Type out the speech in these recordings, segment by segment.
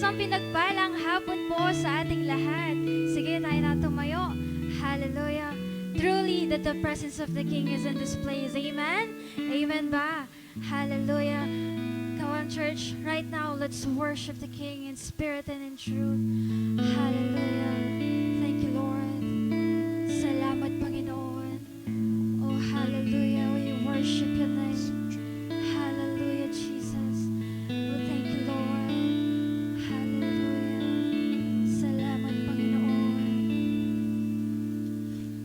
Isang pinagpalang hapon po sa ating lahat. Sige, tayo na tumayo. Hallelujah. Truly that the presence of the King is in this place. Amen? Amen ba? Hallelujah. Come on, church. Right now, let's worship the King in spirit and in truth. Hallelujah. Thank you, Lord. Salamat, Panginoon. Oh, hallelujah. We worship your name. Hallelujah, Jesus. Oh, thank you, Lord. Hallelujah. Salamat, Panginoon.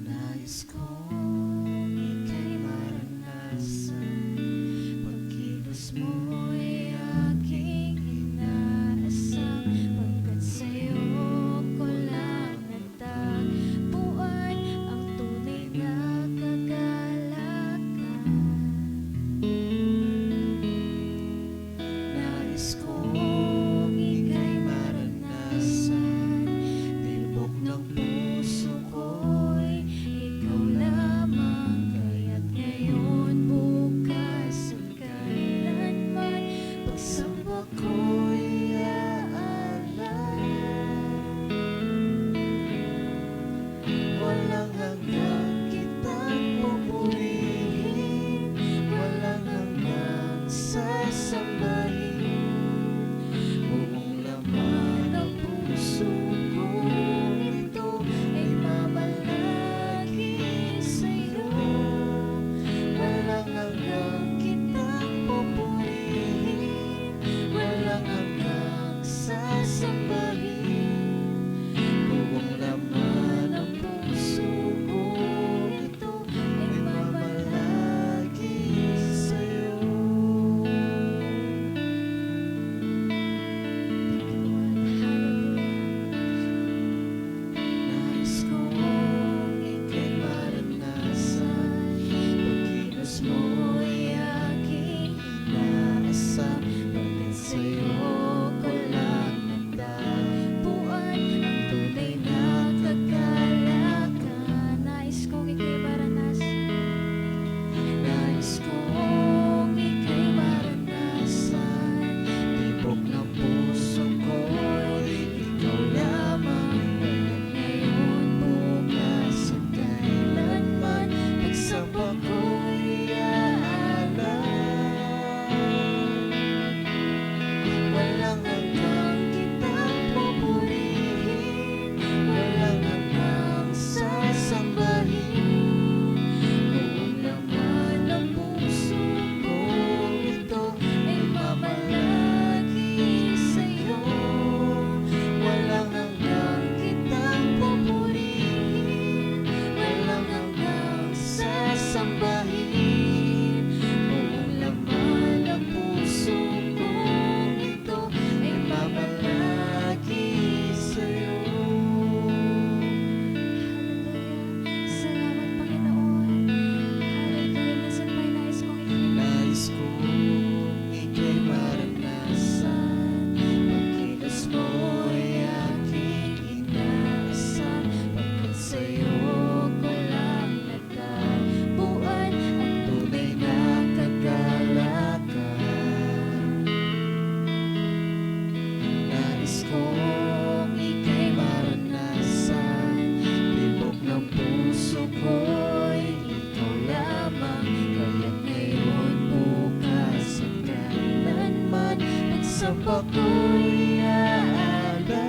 Nais kong ika'y maranasan, pagkilos mo'y aking inaasam, pagkat sa'yo ko lang natagpuan ang tunay na kagalakan. Nais kong ika'y maranasan, tibok ng puso ko'y ikaw lamang, kaya't ngayon, bukas at kailanman, pagsamba ko'y aalay. Walang hanggang kitang pupurihin, walang hanggang sasambahin, buong laman ng puso kong ito ay mamalagi sa'yo. Walang hanggang kitang pupurihin, walang hanggang sasambahin, buong laman ng puso kong ito ay mamalagi sa'yo. Nais kong ika'y maranasan, pagkilos mo'y aking inaasam, pagkat sa'yo ko lang natagpuan ang tunay na kagalakan. Nais kong ika'y maranasan. Nais kong ika'y maranasan, tibok ng puso ko'y ikaw lamang, kaya't ngayon, bukas at kailanman, pagsamba ko'y aalay. Walang hanggang kitang pupurihin, walang hanggang sasambahin, buong laman ng puso kong ito ay mamalagi sa'yo. Walang hanggang kitang pupurihin, walang hanggang sasambahin, buong laman ng puso kong ito ay mamalagi sa'yo. Hallelujah. Salamat, Panginoon. Hallelujah. Minsan pa'y nais kong ika'y Nais kong ika'y maranasan, pagkilos mo'y aking inaasam, pagkat sa'yo ko lang natagpuan ang tunay na kagalakan. Nais kong ika'y maranasan, tibok ng puso ko'y ikaw lamang, kaya't ngayon, bukas at kailanman, pagsamba ko'y aalay.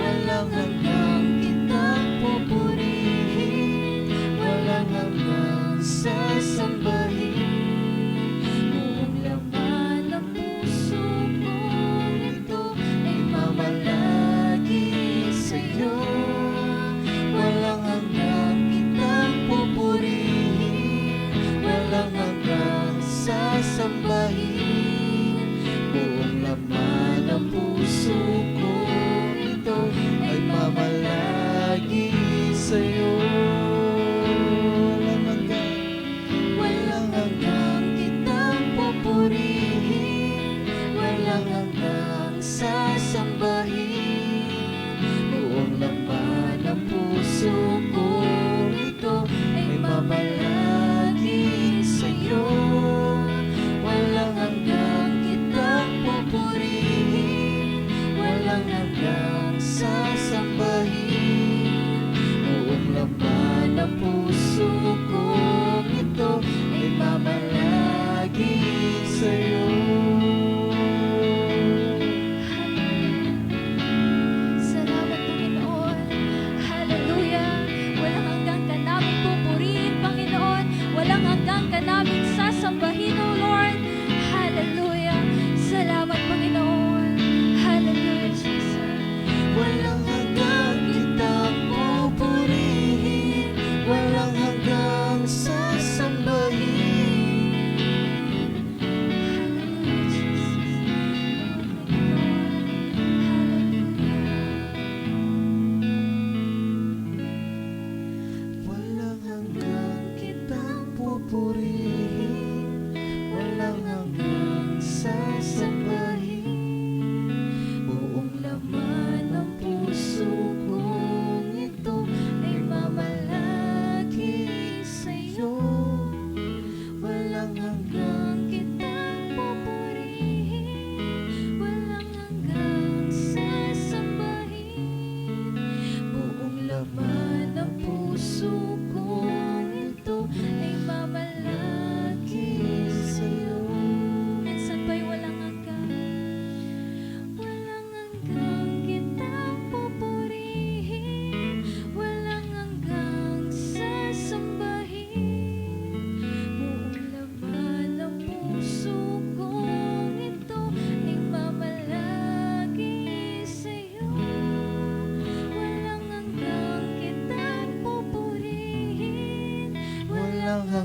Walang hanggang kitang pupurihin, walang hanggang sasambahin, buong laman ng puso kong ito ay mamalagi sa'yo. Walang hanggang kitang pupurihin, walang hanggang sasambahin,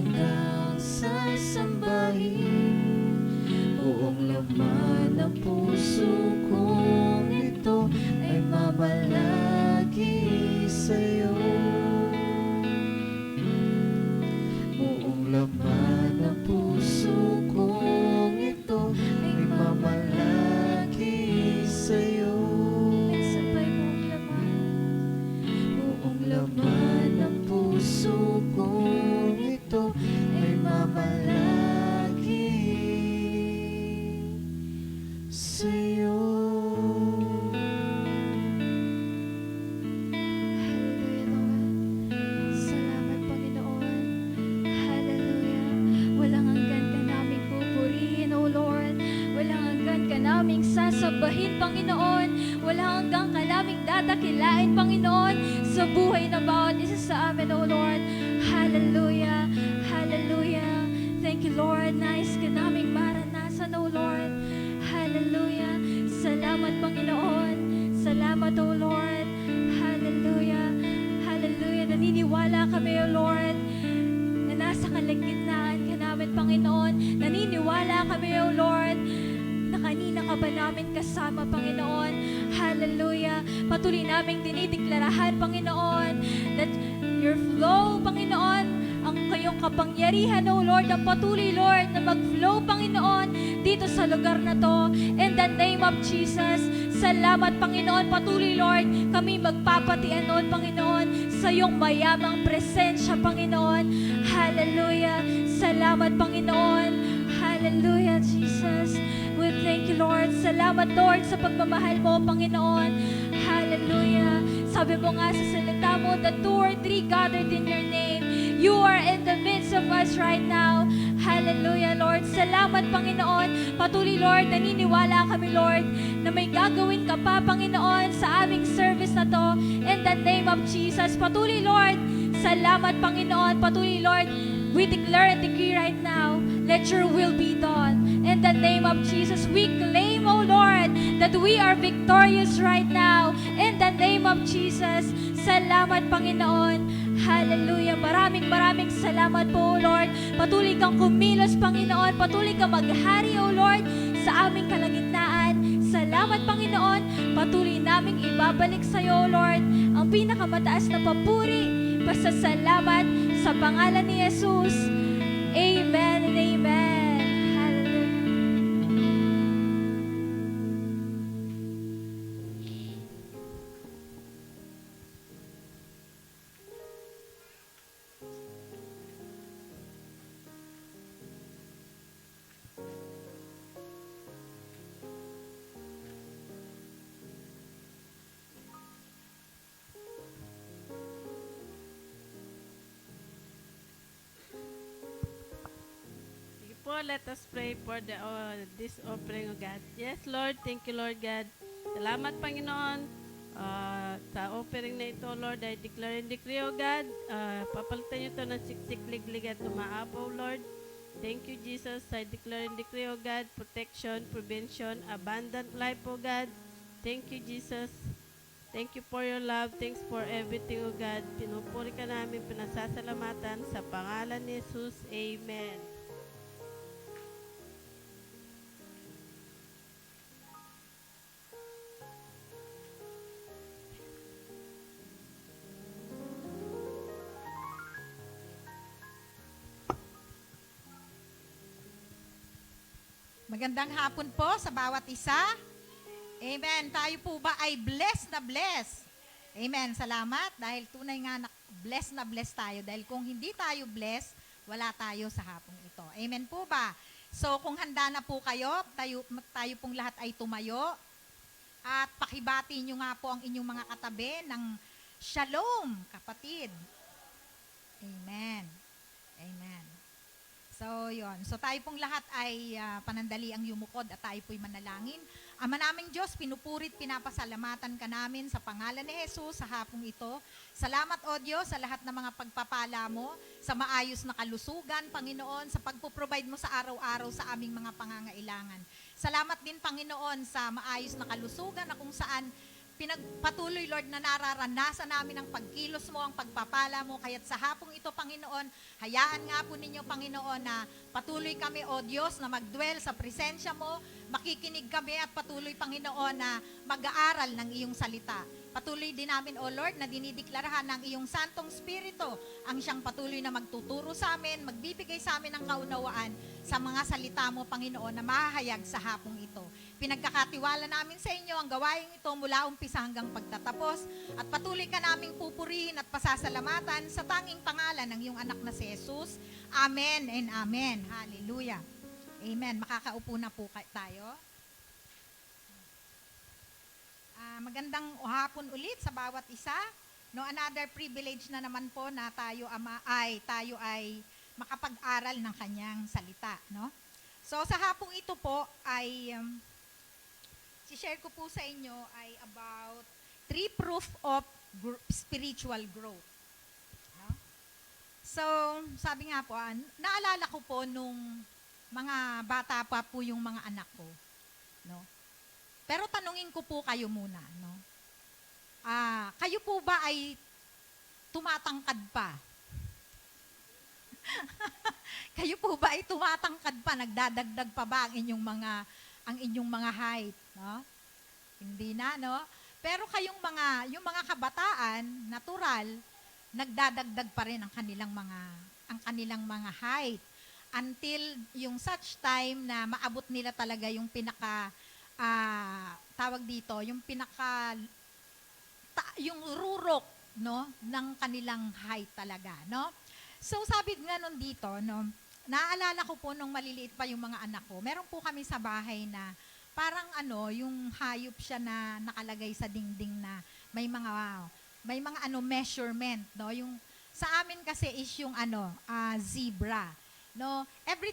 handang sasambahin. Buong laman ng puso kong ito ay mamalagi sa'yo. Buong laman ng puso kong ito ay mamalagi sa'yo. Minsan ba'y buong laman? Buong laman ng puso kong ito ay mamalagi sa'yo. Hallelujah, Lord. Salamat, Panginoon. Hallelujah. Walang hanggan ka naming pupurihin, O Lord. Walang hanggan ka naming sasabahin, Panginoon. Walang hanggan ka naming dadakilain, Panginoon, sa buhay na bawat isa sa amin, O Lord. Hallelujah. Hallelujah. Thank you, Lord. Nais ka naming maranasan, O Lord. Hallelujah. Salamat, Panginoon. Salamat, O Lord. Hallelujah. Hallelujah. Naniniwala kami, O Lord, na nasa kalagitnaan ka namin, Panginoon. Naniniwala kami, O Lord, na kanina ka ba namin kasama, Panginoon. Hallelujah. Patuloy naming dinideklarahan, Panginoon, that your flow, Panginoon, ang kayong kapangyarihan, O Lord, ang patuloy, Lord, na mag-flow, Panginoon, dito sa lugar na to. In the name of Jesus, salamat, Panginoon. Patuloy, Lord, kami magpapatian noon, Panginoon, sa iyong mayamang presensya, Panginoon. Hallelujah. Salamat, Panginoon. Hallelujah, Jesus. We thank you, Lord. Salamat, Lord, sa pagmamahal mo, Panginoon. Hallelujah. Sabi mo nga sa salita mo, the 2 or 3 gathered in your name. You are in the midst of us right now. Hallelujah, Lord. Salamat, Panginoon. Patuloy, Lord, naniniwala kami, Lord, na may gagawin ka pa, Panginoon, sa aming service na to. In the name of Jesus. Patuloy, Lord. Salamat, Panginoon. Patuloy, Lord. We declare and decree right now, let your will be done. In the name of Jesus, we claim, O Lord, that we are victorious right now. In the name of Jesus, salamat, Panginoon. Hallelujah. Maraming salamat po, O Lord. Patuloy kang kumilos, Panginoon. Patuloy kang maghari, O Lord, sa aming kalagitnaan. Salamat, Panginoon. Patuloy naming ibabalik sa iyo, O Lord, ang pinakamataas na papuri, pasasalamat sa pangalan ni Jesus. Amen and amen. Hallelujah. Sige po, let us pray for this offering, O God. Yes, Lord. Thank you, Lord God. Salamat, Panginoon. Sa offering na ito, Lord, I declare and decree, O God, papalitan niyo ito ng siksik, liglig at umaapaw, Lord. Thank you, Jesus. I declare and decree, O God, protection, prevention, abundant life, O God. Thank you, Jesus. Thank you for your love. Thanks for everything, O God. Pinupuri ka namin, pinasasalamatan sa pangalan ni Jesus. Amen. Magandang hapon po sa bawat isa. Amen. Tayo po ba ay blessed na blessed? Amen. Salamat dahil tunay nga na blessed tayo. Dahil kung hindi tayo blessed, wala tayo sa hapong ito. Amen po ba? So kung handa na po kayo, tayo pong lahat ay tumayo. At pakibati nyo nga po ang inyong mga katabi ng Shalom, kapatid. Amen. Amen. So, yon. So, tayo pong lahat ay panandali ang yumukod at tayo po'y manalangin. Ama naming Diyos, pinupurit, pinapasalamatan ka namin sa pangalan ni Jesus sa hapong ito. Salamat, O Diyos, sa lahat ng mga pagpapala mo, sa maayos na kalusugan, Panginoon, sa pagpuprovide mo sa araw-araw sa aming mga pangangailangan. Salamat din, Panginoon, sa maayos na kalusugan na kung saan patuloy, Lord, na nararanasan namin ang pagkilos mo, ang pagpapala mo. Kaya't sa hapong ito, Panginoon, hayaan nga po ninyo, Panginoon, na patuloy kami, O Diyos, na magdwell sa presensya mo. Makikinig kami at patuloy, Panginoon, na mag-aaral ng iyong salita. Patuloy din namin, O Lord, na dinideklarhan ng iyong Santong Espiritu ang siyang patuloy na magtuturo sa amin, magbibigay sa amin ng kaunawaan sa mga salita mo, Panginoon, na mahahayag sa hapong ito. Pinagkakatiwala namin sa inyo ang gawain ito mula umpisa hanggang pagtatapos at patuloy ka naming pupurihin at pasasalamatan sa tanging pangalan ng iyong anak na si Jesus. Amen and amen. Hallelujah. Amen. Makakaupo na po tayo. Magandang hapon ulit sa bawat isa. No, another privilege na naman po na tayo ay makapag-aral ng kanyang salita, no? So sa hapong ito po ay si-share ko po sa inyo ay about 3 proof of spiritual growth. No? So, sabi nga po, naalala ko po nung mga bata pa po yung mga anak ko, no? Pero tanungin ko po kayo muna, no? Kayo po ba ay tumatangkad pa? Kayo po ba ay tumatangkad pa, nagdadagdag pa ba ang inyong mga height, no? Hindi na, no? Pero yung mga kabataan, natural, nagdadagdag pa rin ang kanilang mga height until yung such time na maabot nila talaga yung yung rurok, no, ng kanilang height talaga, no? So sabi nga nun dito, no, naalala ko po nung maliliit pa yung mga anak ko, meron po kami sa bahay na parang yung hayop siya na nakalagay sa dingding na may mga measurement, no? Yung sa amin kasi is yung zebra, no? Every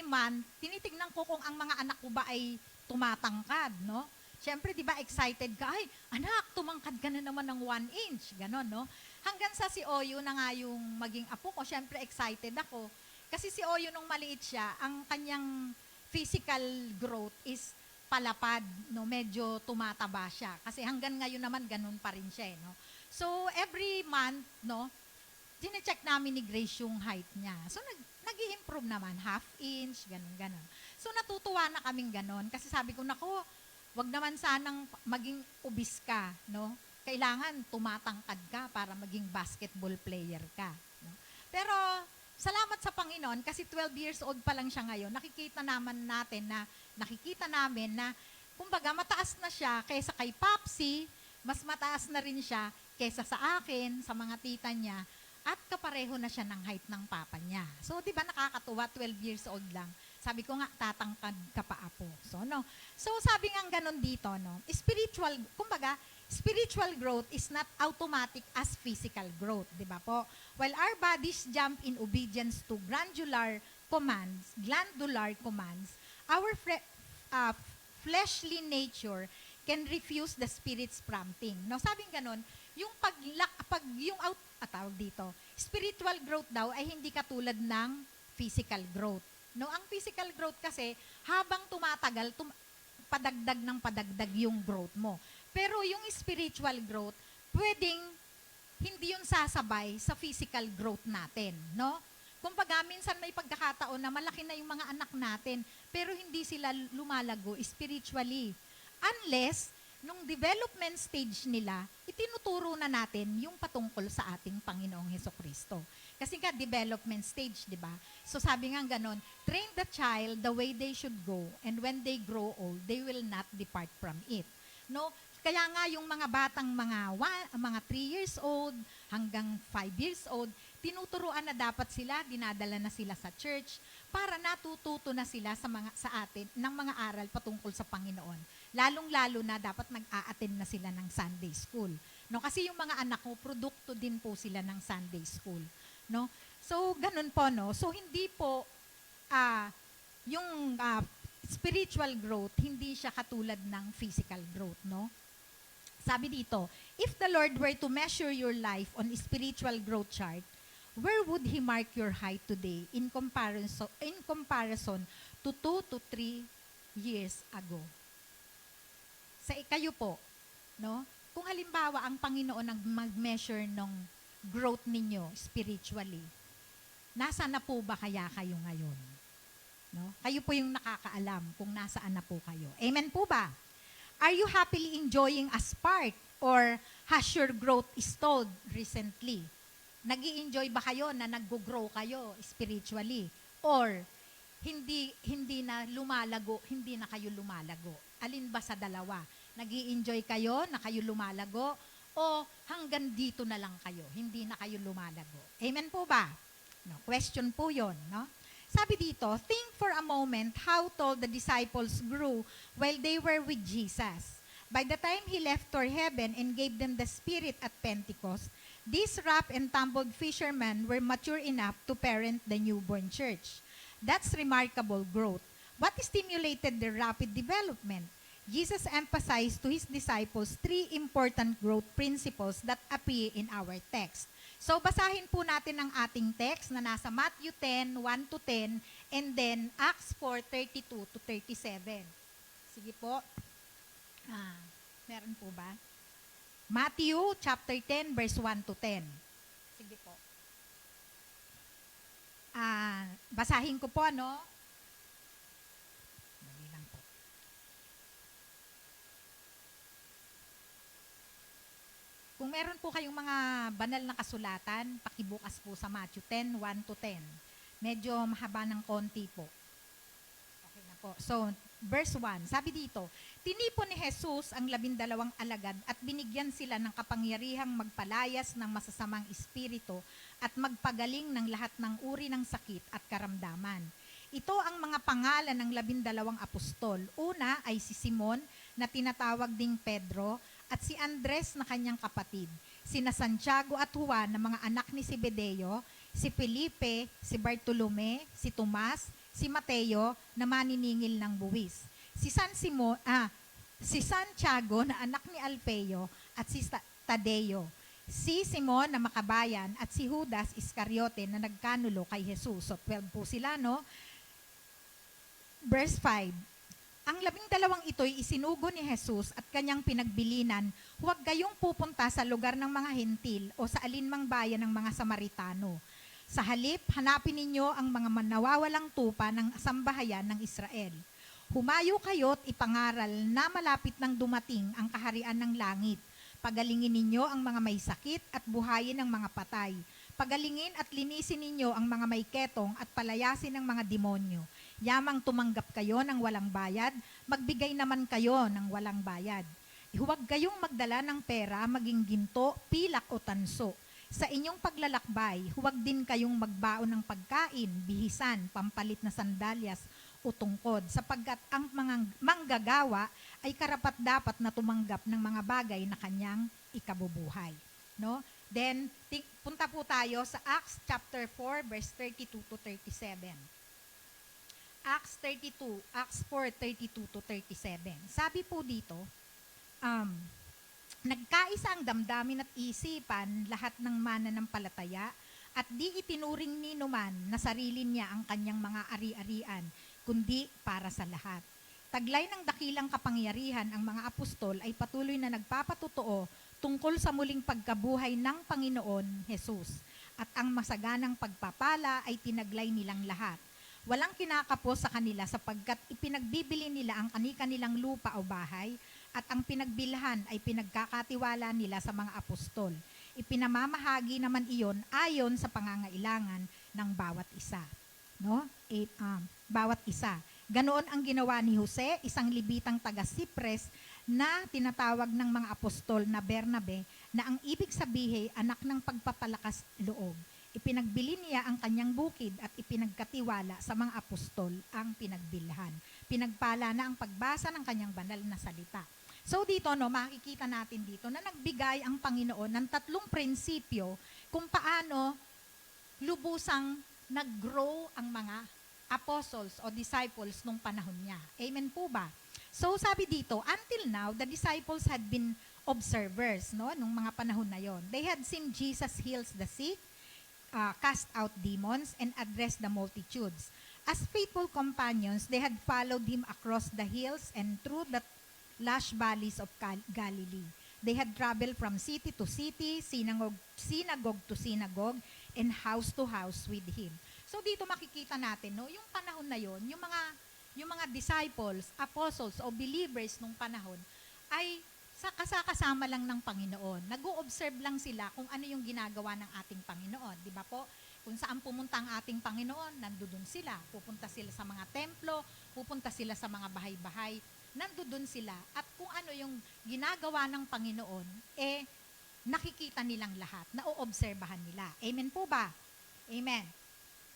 month tinitingnan ko kung ang mga anak ko ba ay tumatangkad, no? Siyempre, di ba, excited ka, ay, anak, tumangkad ka na naman ng 1 inch, gano'n, no? Hanggang sa si Oyo na nga yung maging apo ko, siyempre excited ako. Kasi si Oyo nung maliit siya, ang kanyang physical growth is palapad, no? Medyo tumataba siya. Kasi hanggang ngayon naman, ganun pa rin siya, no? So, every month, no, dine-check namin ni Grace yung height niya. So, nag-i-improve naman, 1/2 inch, ganun. So, natutuwa na kaming ganun. Kasi sabi ko, nako, wag naman sanang maging obese ka, no? Kailangan tumatangkad ka para maging basketball player ka, no? Pero salamat sa Panginoon kasi 12 years old pa lang siya ngayon. Nakikita namin na kumbaga mataas na siya kaysa kay Popsy, mas mataas na rin siya kaysa sa akin, sa mga tita niya, at kapareho na siya ng height ng papa niya. So, di ba nakakatuwa, 12 years old lang. Sabi ko nga, tatangkad ka pa, apo. So, no. So, sabi nga ganun dito, no. Spiritual growth is not automatic as physical growth, di ba po? While our bodies jump in obedience to glandular commands, our fleshly nature can refuse the Spirit's prompting. No, sabing ganun, yung spiritual growth daw ay hindi katulad ng physical growth. No, ang physical growth kasi habang tumatagal, padagdag yung growth mo. Pero yung spiritual growth, pwedeng hindi yun sasabay sa physical growth natin, no? Kumbaga, minsan may pagkakataon na malaki na yung mga anak natin, pero hindi sila lumalago spiritually. Unless, nung development stage nila, itinuturo na natin yung patungkol sa ating Panginoong Hesukristo. Kasi nga, development stage, di ba? So sabi nga ganon, train the child the way they should go, and when they grow old, they will not depart from it. No? Kaya nga yung mga batang mga 3 years old hanggang 5 years old, tinuturuan na dapat sila, dinadala na sila sa church para natututo na sila sa atin ng mga aral patungkol sa Panginoon. Lalong-lalo na dapat nag-a-attend na sila ng Sunday school. No, kasi yung mga anak ko, produkto din po sila ng Sunday school. No? So, ganun po, no? So, hindi po yung spiritual growth, hindi siya katulad ng physical growth, no? Sabi dito, if the Lord were to measure your life on a spiritual growth chart, where would He mark your height today in comparison to 2 to 3 years ago? Kayo po, no? Kung halimbawa ang Panginoon ang mag-measure ng growth ninyo spiritually, nasaan na po ba kaya kayo ngayon? No? Kayo po yung nakakaalam kung nasaan na po kayo. Amen po ba? Are you happily enjoying a spark or has your growth stalled recently? Nag-i-enjoy ba kayo na nag-grow kayo spiritually? Or hindi na lumalago, hindi na kayo lumalago? Alin ba sa dalawa? Nag-i-enjoy kayo na kayo lumalago o hanggang dito na lang kayo, hindi na kayo lumalago? Amen po ba? No, question po 'yon, no? Sabi dito, think for a moment how tall the disciples grew while they were with Jesus. By the time he left for heaven and gave them the Spirit at Pentecost, these rough and tumbled fishermen were mature enough to parent the newborn church. That's remarkable growth. What stimulated their rapid development? Jesus emphasized to his disciples 3 important growth principles that appear in our text. So, basahin po natin ang ating text na nasa Matthew 10, 1-10, and then Acts 4, 32-37. Sige po. Meron po ba? Matthew chapter 10, verse 1-10. Sige po. Basahin ko po, no? Dali lang po. Kung meron po kayong mga banal na kasulatan, pakibukas po sa Matthew 10, 1-10. Medyo mahaba ng konti po. Okay na po. So, verse 1, sabi dito, tinipon ni Jesus ang 12 alagad at binigyan sila ng kapangyarihang magpalayas ng masasamang espiritu at magpagaling ng lahat ng uri ng sakit at karamdaman. Ito ang mga pangalan ng 12 apostol. Una ay si Simon na tinatawag ding Pedro, at si Andres na kanyang kapatid, sina Santiago at Juan na mga anak ni Zebedeo, si Felipe, si Bartolome, si Tomas, si Mateo na maniningil ng buwis, si Santiago na anak ni Alfeo at si Tadeo, si Simon na makabayan at si Judas Iscariote na nagkanulo kay Jesus. So 12 po sila, no? Verse 5, ang 12 ito'y isinugo ni Jesus at kanyang pinagbilinan, huwag kayong pupunta sa lugar ng mga hentil o sa alinmang bayan ng mga Samaritano. Sa halip, hanapin ninyo ang mga nawawalang tupa ng sambahayan ng Israel. Humayo kayo't ipangaral na malapit nang dumating ang kaharian ng langit. Pagalingin ninyo ang mga may sakit at buhayin ang mga patay. Pagalingin at linisin ninyo ang mga may ketong at palayasin ang mga demonyo. Yamang tumanggap kayo ng walang bayad, magbigay naman kayo ng walang bayad. Huwag kayong magdala ng pera, maging ginto, pilak o tanso. Sa inyong paglalakbay, huwag din kayong magbaon ng pagkain, bihisan, pampalit na sandalyas o tungkod, sapagkat ang mga manggagawa ay karapat-dapat na tumanggap ng mga bagay na kanyang ikabubuhay. No? Then, punta po tayo sa Acts chapter 4, verse 32-37. Acts 4, 32-37. Sabi po dito, nagkaisa ang damdamin at isipan lahat ng mananampalataya at di itinuring ni numan na sarili niya ang kanyang mga ari-arian, kundi para sa lahat. Taglay ng dakilang kapangyarihan ang mga apostol ay patuloy na nagpapatotoo tungkol sa muling pagkabuhay ng Panginoon Jesus at ang masaganang pagpapala ay tinaglay nilang lahat. Walang kinakapos sa kanila sapagkat ipinagbibili nila ang kani-kanilang lupa o bahay at ang pinagbilhan ay pinagkakatiwala nila sa mga apostol. Ipinamamahagi naman iyon ayon sa pangangailangan ng bawat isa. No? Bawat isa. Ganoon ang ginawa ni Jose, isang libitang taga-Cyprus na tinatawag ng mga apostol na Bernabe, na ang ibig sabihin anak ng pagpapalakas loob. Ipinagbili niya ang kanyang bukid at ipinagkatiwala sa mga apostol ang pinagbilhan. Pinagpala na ang pagbasa ng kanyang banal na salita. So dito, no, makikita natin dito na nagbigay ang Panginoon ng 3 prinsipyo kung paano lubusang nag-grow ang mga apostles o disciples nung panahon niya. Amen po ba? So sabi dito, until now, the disciples had been observers, no, nung mga panahon na yon. They had seen Jesus heals the sick, cast out demons, and address the multitudes. As faithful companions, they had followed him across the hills and through the lush valleys of Galilee. They had traveled from city to city, synagogue to synagogue, and house to house with him. So dito makikita natin, no, yung panahon na yon, yung mga disciples, apostles o believers nung panahon ay kasama lang ng Panginoon. Nag-o-observe lang sila kung ano yung ginagawa ng ating Panginoon, di ba po? Kung saan pumunta ang ating Panginoon, nandoon sila. Pupunta sila sa mga templo, pupunta sila sa mga bahay-bahay, nandoon sila. At kung ano yung ginagawa ng Panginoon, nakikita nilang lahat, naoobserbahan nila. Amen po ba? Amen.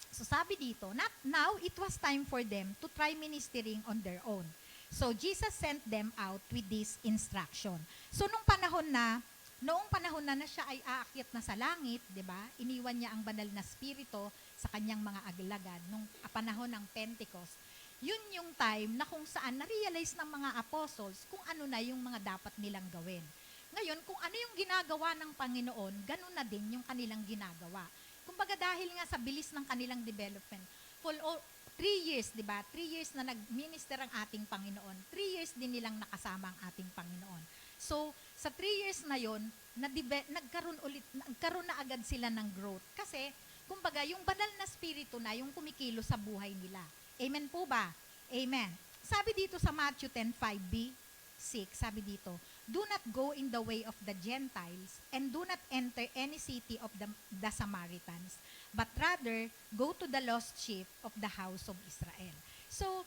So sabi dito, now it was time for them to try ministering on their own. So Jesus sent them out with this instruction. So noong panahon na siya ay aakyat na sa langit, 'di ba? Iniwan niya ang banal na spirito sa kanyang mga alagad nung panahon ng Pentecost. Yun yung time na kung saan na-realize ng mga apostles kung ano na yung mga dapat nilang gawin. Ngayon, kung ano yung ginagawa ng Panginoon, ganun na din yung kanilang ginagawa. Kumbaga dahil nga sa bilis ng kanilang development, for 3 years, di ba? 3 years na nag-minister ang ating Panginoon. 3 years din nilang nakasama ang ating Panginoon. So, sa 3 years na yon, nagkaroon na agad sila ng growth. Kasi, kumbaga, yung banal na spirito na yung kumikilo sa buhay nila. Amen po ba? Amen. Sabi dito sa Matthew 10:5b, 6, sabi dito, do not go in the way of the Gentiles and do not enter any city of the Samaritans, but rather go to the lost sheep of the house of Israel. So,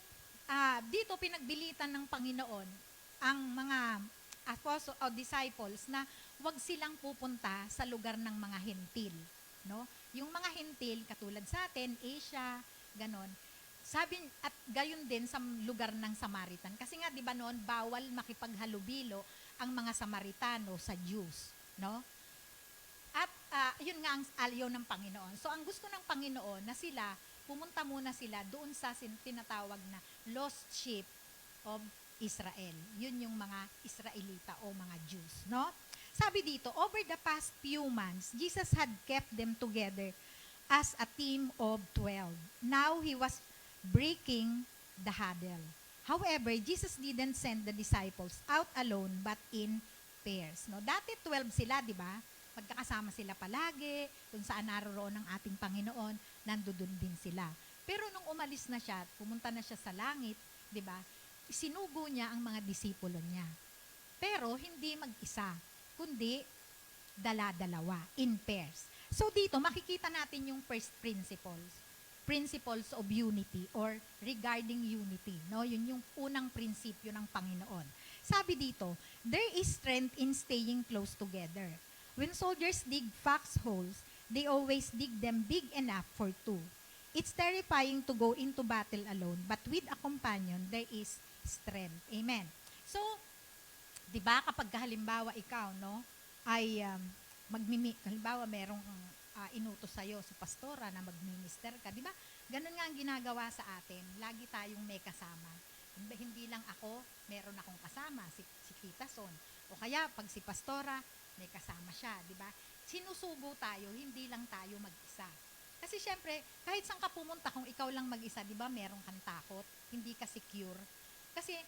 dito pinagbilitan ng Panginoon ang mga apostles o disciples na huwag silang pupunta sa lugar ng mga hentil. No? Yung mga hentil, katulad sa atin, Asia, ganon, sabi, at gayon din sa lugar ng Samaritan. Kasi nga, di ba noon, bawal makipaghalubilo ang mga Samaritano sa Jews. No? At yun nga ang ayaw ng Panginoon. So, ang gusto ng Panginoon na sila, pumunta muna sila doon sa tinatawag na lost sheep of Israel. Yun yung mga Israelita o mga Jews. No? Sabi dito, over the past few months, Jesus had kept them together as a team of 12. Now, He was breaking the huddle. However, Jesus didn't send the disciples out alone but in pairs. No? Dati 12 sila, di ba? Magkakasama sila palagi, kung saan naroon ang ating Panginoon, nandoon din sila. Pero nung umalis na siya, pumunta na siya sa langit, di ba? Sinugo niya ang mga disipulo niya. Pero hindi mag-isa, kundi dala-dalawa, in pairs. So dito, makikita natin yung first principles of unity or regarding unity. No? Yun yung unang prinsipyo ng Panginoon. Sabi dito, there is strength in staying close together. When soldiers dig foxholes, they always dig them big enough for two. It's terrifying to go into battle alone, but with a companion, there is strength. Amen. So, di ba kapag halimbawa ikaw, no, ay halimbawa merong inutos sa'yo sa pastora na mag-minister ka, di ba? Ganun nga ang ginagawa sa atin. Lagi tayong may kasama. Hindi lang ako, meron akong kasama, si Tita Son. O kaya, pag si pastora, may kasama siya, di ba? Sinusugo tayo, hindi lang tayo mag-isa. Kasi syempre, kahit saan ka pumunta, kung ikaw lang mag-isa, di ba, meron kang takot, hindi ka secure. Kasi,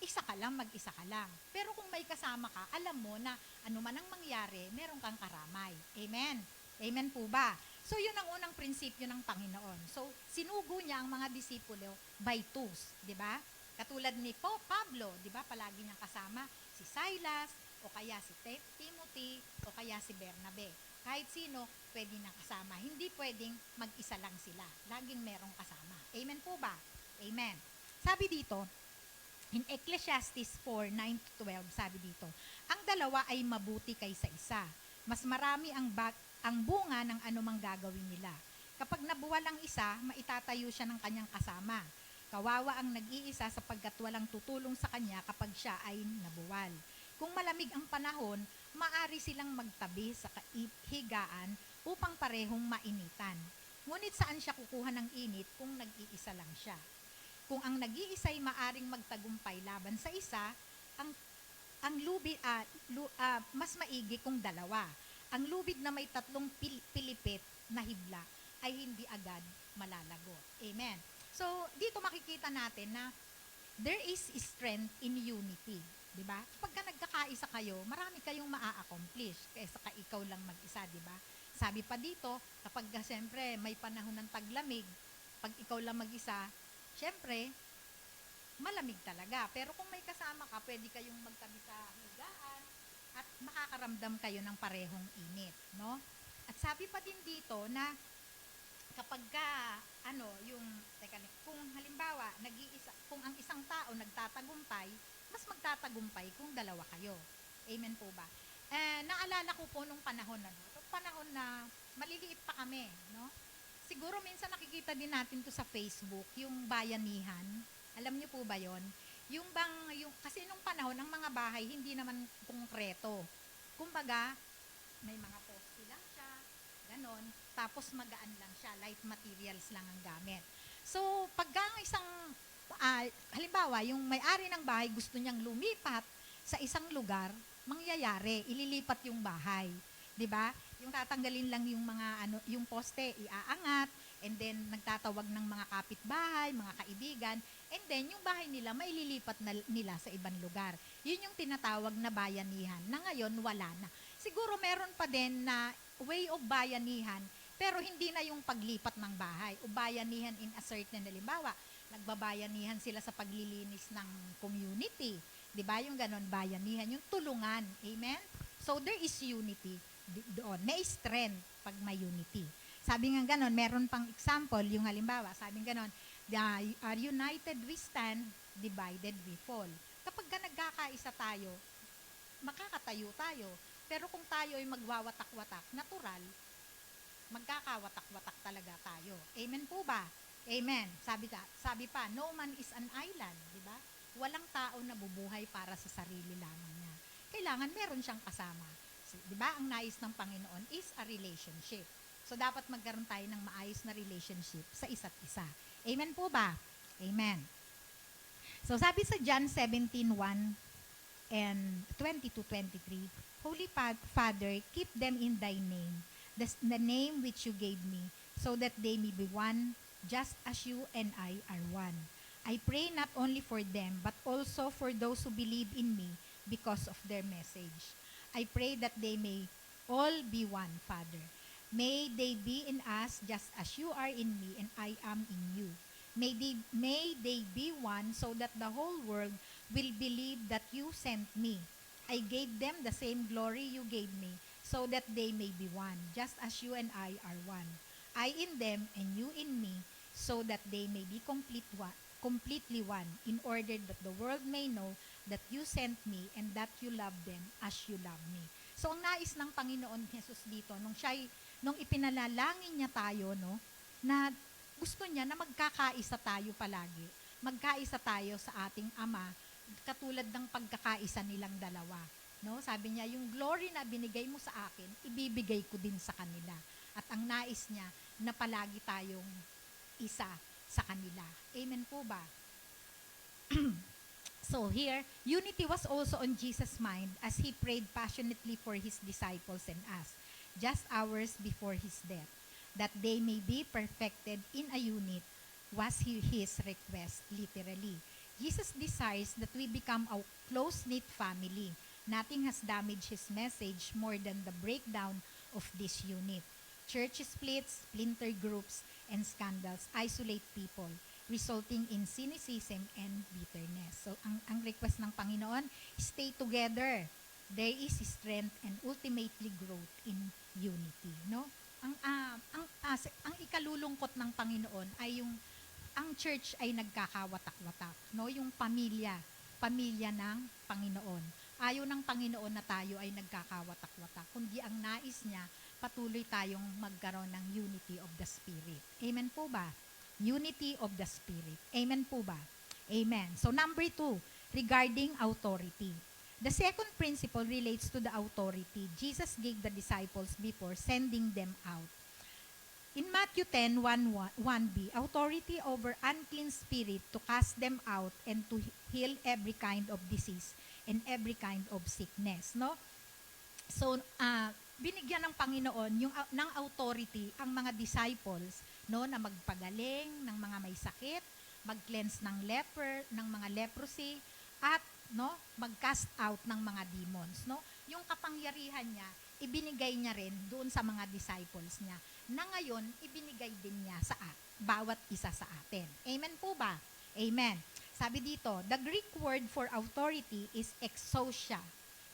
isa ka lang, mag-isa ka lang. Pero kung may kasama ka, alam mo na ano man ang mangyari, meron kang karamay. Amen. Amen po ba? So, yun ang unang prinsipyo ng Panginoon. So, sinugo niya ang mga disipulo by twos, di ba? Katulad ni Pablo, di ba? Palagi niyang kasama si Silas, o kaya si Timothy, o kaya si Bernabe. Kahit sino, pwede na kasama. Hindi pwedeng mag-isa lang sila. Laging merong kasama. Amen po ba? Amen. Sabi dito, in Ecclesiastes 4:9-12, sabi dito, ang dalawa ay mabuti kaysa isa. Mas marami ang bunga ng anumang gagawin nila. Kapag nabuwal ang isa, maitatayo siya ng kanyang kasama. Kawawa ang nag-iisa sapagkat walang tutulong sa kanya kapag siya ay nabuwal. Kung malamig ang panahon, maari silang magtabi sa higaan upang parehong mainitan. Ngunit saan siya kukuha ng init kung nag-iisa lang siya? Kung ang nag-iisa ay maaring magtagumpay laban sa isa, mas maigi kung dalawa. Ang lubid na may 3 pilipit na hibla ay hindi agad malalagot. Amen. So, dito makikita natin na there is strength in unity. 'di ba? Kapag nagkakaisa kayo, marami kayong maa-accomplish kaysa ikaw lang mag-isa, 'di ba? Sabi pa dito, kapag siyempre may panahon ng taglamig, pag ikaw lang mag-isa, siyempre malamig talaga. Pero kung may kasama ka, pwede kayong magtabi sa higaan at makakaramdam kayo ng parehong init, no? At sabi pa din dito na kapag kung halimbawa, kung ang isang tao nagtatagumpay, mas magtatagumpay kung dalawa kayo. Amen po ba? Naalala ko po nung panahon na maliliit pa kami, no? Siguro minsan nakikita din natin to sa Facebook, yung bayanihan. Alam niyo po ba yon? Kasi nung panahon, ang mga bahay, hindi naman konkreto. Kumbaga, may mga poste lang siya, ganon. Tapos magaan lang siya, light materials lang ang gamit. So, pagka halimbawa, yung may-ari ng bahay gusto niyang lumipat sa isang lugar, mangyayari, ililipat yung bahay. 'Di ba? Yung tatanggalin lang yung yung poste, iaangat, and then nagtatawag ng mga kapitbahay, mga kaibigan, and then yung bahay nila maililipat nila sa ibang lugar. Yun yung tinatawag na bayanihan, na ngayon wala na. Siguro meron pa din na way of bayanihan, pero hindi na yung paglipat ng bahay. O bayanihan in a certain, halimbawa, nagbabayanihan sila sa paglilinis ng community. 'Di ba? Yung ganon, bayanihan, yung tulungan. Amen? So there is unity doon. May strength pag may unity. Sabi nga ganon, meron pang example, yung halimbawa, sabi nga ganon, are united we stand, divided we fall. Kapag nagkakaisa tayo, makakatayo tayo. Pero kung tayo ay magwawatak-watak, natural, magkakawatak-watak talaga tayo. Amen po ba? Amen. Sabi pa, no man is an island, di ba? Walang tao na bubuhay para sa sarili lamang niya. Kailangan meron siyang kasama. So, di ba? Ang nais ng Panginoon is a relationship. So, dapat magkaroon tayo ng maayos na relationship sa isa't isa. Amen po ba? Amen. So, sabi sa John 17:1 and 22-23, Holy Father, keep them in thy name, the name which you gave me, so that they may be one, just as you and I are one. I pray not only for them, but also for those who believe in me because of their message. I pray that they may all be one, Father. May they be in us just as you are in me and I am in you. May they be one so that the whole world will believe that you sent me. I gave them the same glory you gave me, so that they may be one, just as you and I are one. I in them and you in me, so that they may be completely one, in order that the world may know that you sent me and that you love them as you love me. So ang nais ng Panginoon Jesus dito, nung ipinalalangin niya tayo, no, na gusto niya na magkakaisa tayo palagi. Magkaisa tayo sa ating Ama, katulad ng pagkakaisa nilang dalawa. No? Sabi niya, yung glory na binigay mo sa akin, ibibigay ko din sa kanila. At ang nais niya, na palagi tayong isa sa kanila. Amen po ba? So here, unity was also on Jesus' mind as he prayed passionately for his disciples and us, just hours before his death, that they may be perfected in a unit, was his request, literally. Jesus desires that we become a close-knit family. Nothing has damaged his message more than the breakdown of this unit. Church splits, splinter groups, and scandals isolate people, resulting in cynicism and bitterness. So, ang request ng Panginoon, stay together. There is strength and ultimately growth in unity. No? Ang ikalulungkot ng Panginoon ay ang church ay nagkakawatak-watak, no? Yung pamilya ng Panginoon. Ayaw ng Panginoon na tayo ay nagkakawatak-watak, kundi ang nais niya, patuloy tayong magkaroon ng unity of the Spirit. Amen po ba? Unity of the Spirit. Amen po ba? Amen. So number 2, regarding authority. The second principle relates to the authority Jesus gave the disciples before sending them out. In Matthew 10:1b, authority over unclean spirit to cast them out and to heal every kind of disease and every kind of sickness, no? So, binigyan ng Panginoon ng authority ang mga disciples, no, na magpagaling ng mga may sakit, mag-cleanse ng mga leprosy, at no? Mag-cast out ng mga demons, no? Yung kapangyarihan niya, ibinigay niya rin doon sa mga disciples niya, na ngayon, ibinigay din niya sa bawat isa sa atin. Amen po ba? Amen. Sabi dito, the Greek word for authority is exousia.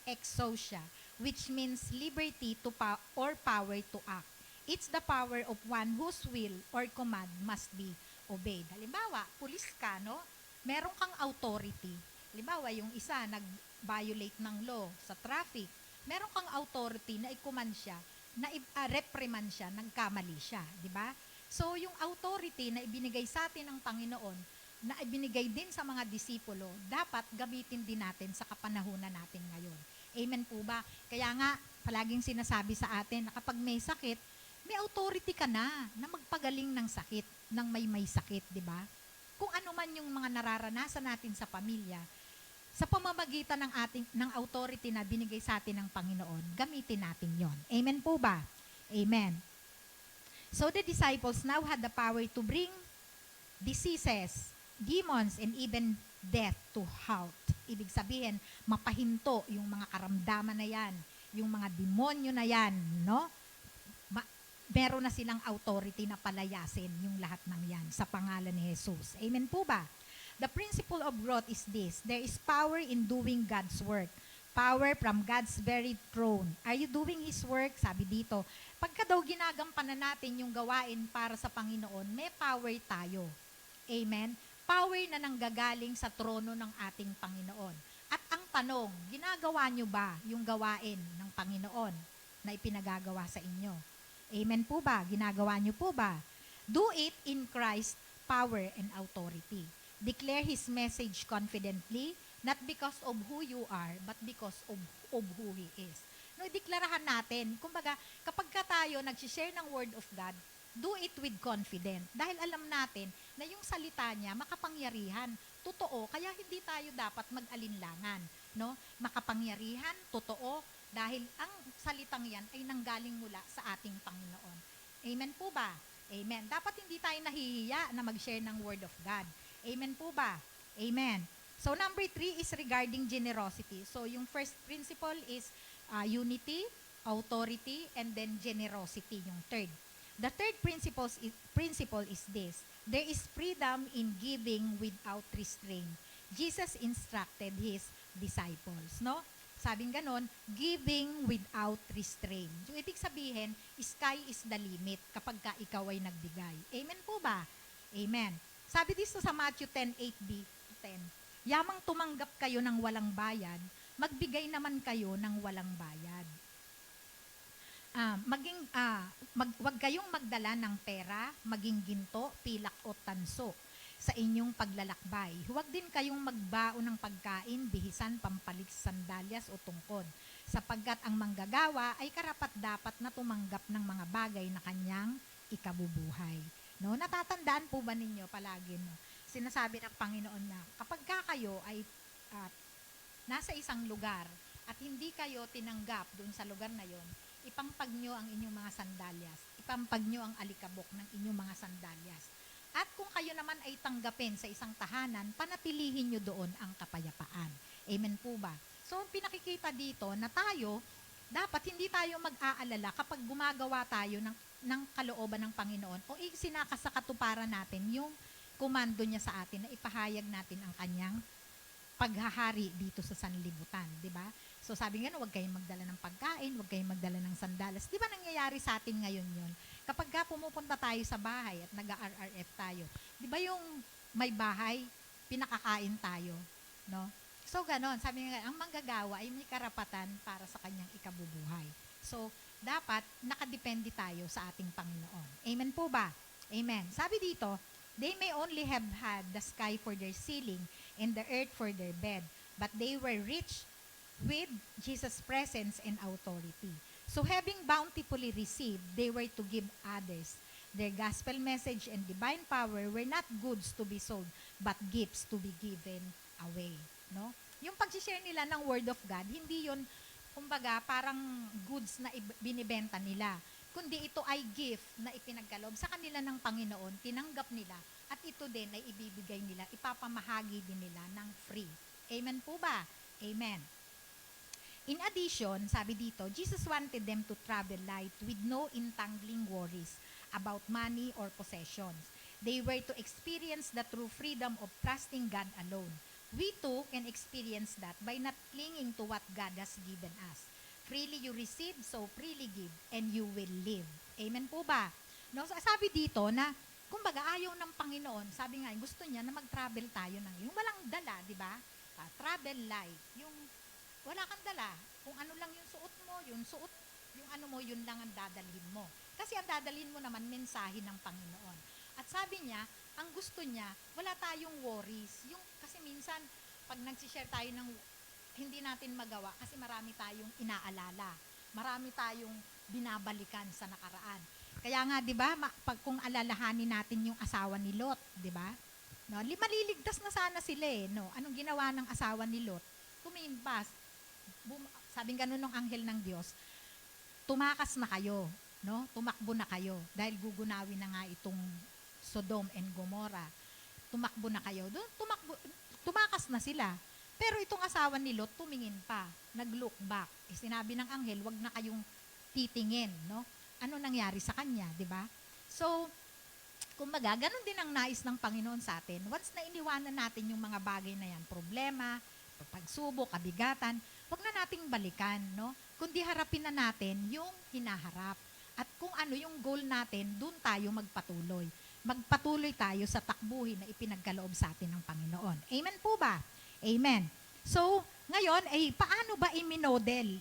Exousia, which means liberty to or power to act. It's the power of one whose will or command must be obeyed. Halimbawa, pulis ka, no? Meron kang authority. Halimbawa, yung isa nag-violate ng law sa traffic, meron kang authority na i-command siya, na reprimand siya, nagkamali siya, di ba? So, yung authority na ibinigay sa atin ng Panginoon, na ibinigay din sa mga disipulo, dapat gamitin din natin sa kapanahunan natin ngayon. Amen po ba? Kaya nga, palaging sinasabi sa atin na kapag may sakit, may authority ka na magpagaling ng sakit, ng may sakit, di ba? Kung ano man yung mga nararanasan natin sa pamilya, sa pamamagitan ng authority na binigay sa atin ng Panginoon, gamitin natin yon. Amen po ba? Amen. So the disciples now had the power to bring diseases, demons, and even death to halt. Ibig sabihin, mapahinto yung mga karamdaman na yan, yung mga demonyo na yan, no? Meron na silang authority na palayasin yung lahat ng yan sa pangalan ni Jesus. Amen po ba? The principle of growth is this: there is power in doing God's work. Power from God's very throne. Are you doing His work? Sabi dito, pagka daw ginagampanan natin yung gawain para sa Panginoon, may power tayo. Amen? Power na nanggagaling sa trono ng ating Panginoon. At ang tanong, ginagawa nyo ba yung gawain ng Panginoon na ipinagagawa sa inyo? Amen po ba? Ginagawa nyo po ba? Do it in Christ's power and authority. Declare His message confidently, not because of who you are, but because of who He is. No, idiklarahan natin, kumbaga, kapag ka tayo nag-share ng Word of God, do it with confidence. Dahil alam natin na yung salita niya makapangyarihan, totoo, kaya hindi tayo dapat mag-alinlangan. No? Makapangyarihan, totoo, dahil ang salitang yan ay nanggaling mula sa ating Panginoon. Amen po ba? Amen. Dapat hindi tayo nahihiya na mag-share ng Word of God. Amen po ba? Amen. So number 3 is regarding generosity. So yung first principle is unity, authority, and then generosity, yung third. The third principle is this: there is freedom in giving without restraint. Jesus instructed His disciples, no? Sabing ganon, giving without restraint. Yung ibig sabihin, sky is the limit kapag ka ikaw ay nagbigay. Amen po ba? Amen. Sabi dito sa Matthew 10:8b to 10, yamang tumanggap kayo ng walang bayad, magbigay naman kayo ng walang bayad. Wag kayong magdala ng pera, maging ginto, pilak o tanso sa inyong paglalakbay. Huwag din kayong magbaon ng pagkain, bihisan, pampalit, sandalyas o tungkod, sapagkat ang manggagawa ay karapat-dapat na tumanggap ng mga bagay na kanyang ikabubuhay. No? Natatandaan po ba ninyo palagi, no? Sinasabi ng Panginoon na kapag kayo ay nasa isang lugar at hindi kayo tinanggap doon sa lugar na yon, ipampag nyo ang inyong mga sandalyas, ipampag nyo ang alikabok ng inyong mga sandalyas. At kung kayo naman ay tanggapin sa isang tahanan, panatilihin nyo doon ang kapayapaan. Amen po ba? So, pinakikita dito na tayo, dapat hindi tayo mag-aalala kapag gumagawa tayo ng kalooban ng Panginoon o isinaka sa katuparan natin yung komando niya sa atin na ipahayag natin ang kanyang paghahari dito sa sanlibutan, di ba? So sabi nga, huwag kayong magdala ng pagkain, huwag kayong magdala ng sandalas. Di ba nangyayari sa atin ngayon yun? Kapag ka pumupunta tayo sa bahay at nag-RRF tayo, di ba yung may bahay, pinakakain tayo, no? So ganon, sabi nga, ang manggagawa ay may karapatan para sa kanyang ikabubuhay. So dapat nakadepende tayo sa ating Panginoon. Amen po ba? Amen. Sabi dito, they may only have had the sky for their ceiling and the earth for their bed, but they were rich with Jesus' presence and authority. So having bountifully received, they were to give others. Their gospel message and divine power were not goods to be sold, but gifts to be given away. No? Yung pag-share nila ng Word of God, hindi yun, kumbaga, parang goods na binibenta nila, kundi ito ay gift na ipinagkaloob sa kanila ng Panginoon, tinanggap nila, at ito din ay ibibigay nila, ipapamahagi din nila ng free. Amen po ba? Amen. In addition, sabi dito, Jesus wanted them to travel light with no entangling worries about money or possessions. They were to experience the true freedom of trusting God alone. We too can experience that by not clinging to what God has given us. Freely you receive, so freely give, and you will live. Amen po ba? No, sabi dito na, kumbaga ayaw ng Panginoon, sabi nga, gusto niya na mag-travel tayo ng, yung walang dala, di ba? Travel light, yung wala kang dala, kung ano lang yung suot mo, yung ano mo, yun lang ang dadalhin mo. Kasi ang dadalhin mo naman, mensahe ng Panginoon. At sabi niya, ang gusto niya, wala tayong worries. Kasi minsan, pag nagsishare tayo ng hindi natin magawa, kasi marami tayong inaalala. Marami tayong binabalikan sa nakaraan. Kaya nga, di ba, kung alalahanin natin yung asawa ni Lot, di ba? No, maliligtas na sana sila eh. No? Anong ginawa ng asawa ni Lot? Tumimpas. Sabing ganun ng anghel ng Diyos, tumakas na kayo. No? Tumakbo na kayo. Dahil gugunawin na nga itong Sodom and Gomorrah. Tumakbo na kayo. Tumakas na sila. Pero itong asawa ni Lot, tumingin pa. Nag-look back. Sinabi ng anghel, wag na kayong titingin. No? Ano nangyari sa kanya, di ba? So, kumbaga, ganun din ang nais ng Panginoon sa atin. Once na iniwanan natin yung mga bagay na yan, problema, pagsubok, kabigatan, wag na nating balikan, no? Kundi harapin na natin yung hinaharap. At kung ano yung goal natin, dun tayo magpatuloy. Magpatuloy tayo sa takbuhin na ipinagkaloob sa atin ng Panginoon. Amen po ba? Amen. So, ngayon, paano ba iminodel